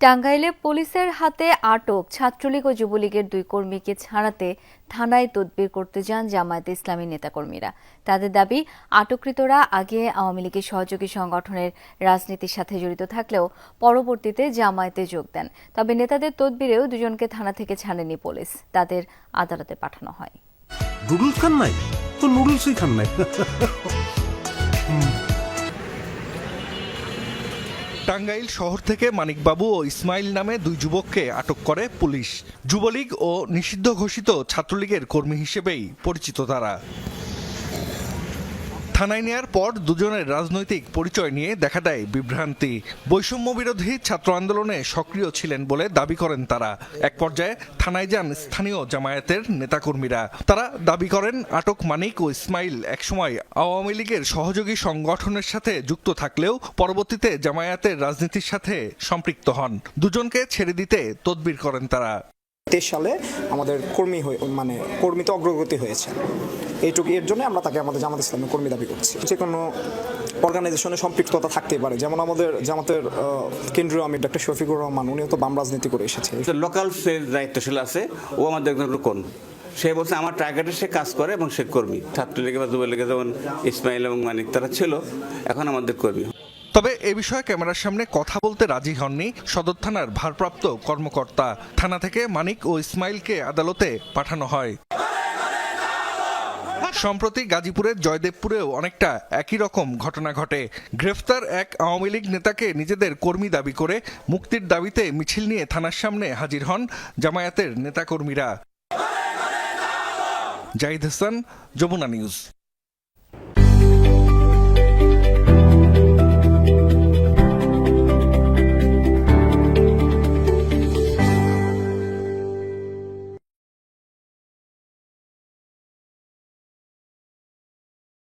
টাঙ্গাইলে পুলিশের হাতে আটক ছাত্রলীগ ও যুবলীগের দুই কর্মীকে ছাড়াতে থানায় তদবির করতে যান জামায়াতে ইসলামী নেতাকর্মীরা। তাদের দাবি, আটককৃতরা আগে আওয়ামী লীগের সহযোগী সংগঠনের রাজনীতির সাথে জড়িত থাকলেও পরবর্তীতে জামায়াতে যোগ দেন। তবে নেতাদের তদবিরেও দুজনকে থানা থেকে ছাড়েনি পুলিশ, তাদের আদালতে পাঠানো হয়। নুডলস খান নাই তো নুডলসই খান নাই। টাঙ্গাইল শহর থেকে মানিকবাবু ও ইসমাইল নামে দুই যুবককে আটক করে পুলিশ। যুবলীগ ও নিষিদ্ধ ঘোষিত ছাত্রলীগের কর্মী হিসেবেই পরিচিত তারা। থানায় নেয়ার পর দুজনের রাজনৈতিক পরিচয় নিয়ে দেখা দেয় বিভ্রান্তি। বৈষম্য বিরোধী ছাত্র আন্দোলনে সক্রিয় ছিলেন বলে দাবি করেন তারা। এক পর্যায়ে থানায় যান স্থানীয় জামায়াতের নেতাকর্মীরা। তারা দাবি করেন, আটক মানিক ও ইসমাইল একসময় আওয়ামী লীগের সহযোগী সংগঠনের সাথে যুক্ত থাকলেও পরবর্তীতে জামায়াতের রাজনীতির সাথে সম্পৃক্ত হন। দুজনকে ছেড়ে দিতে তদবির করেন তারা। 23 সালে আমাদের কর্মীতে অগ্রগতি হয়েছে, এইটুকু এর জন্য আমরা তাকে আমাদের জামাত ইসলামের কর্মী দাবি করছি। যে কোনো অর্গানাইজেশনে সম্পৃক্ততা থাকতেই পারে, যেমন আমাদের জামাতের কেন্দ্রীয় আমির ডক্টর শফিকুর রহমান, উনিও তো বাম রাজনীতি করে এসেছে। লোকাল দায়িত্বশীল আছে, ও আমাদের একজন কোন সে বলছে আমার টার্গেটে সে কাজ করে এবং সে কর্মী। ছাত্রলীগে বা যুবলীগে যেমন ইসমাইল এবং মানিক তারা ছিল, এখন আমাদের কর্মী। তবে এ বিষয়ে ক্যামেরার সামনে কথা বলতে রাজি হননি সদর থানার ভারপ্রাপ্ত কর্মকর্তা। থানা থেকে মানিক ও ইসমাইলকে আদালতে পাঠানো হয়। সম্প্রতি গাজীপুরের জয়দেবপুরেও অনেকটা একই রকম ঘটনা ঘটে। গ্রেফতার এক আওয়ামী লীগ নেতাকে নিজেদের কর্মী দাবি করে মুক্তির দাবিতে মিছিল নিয়ে থানার সামনে হাজির হন জামায়াতের নেতাকর্মীরা। জাহিদ হাসান, যমুনা নিউজ।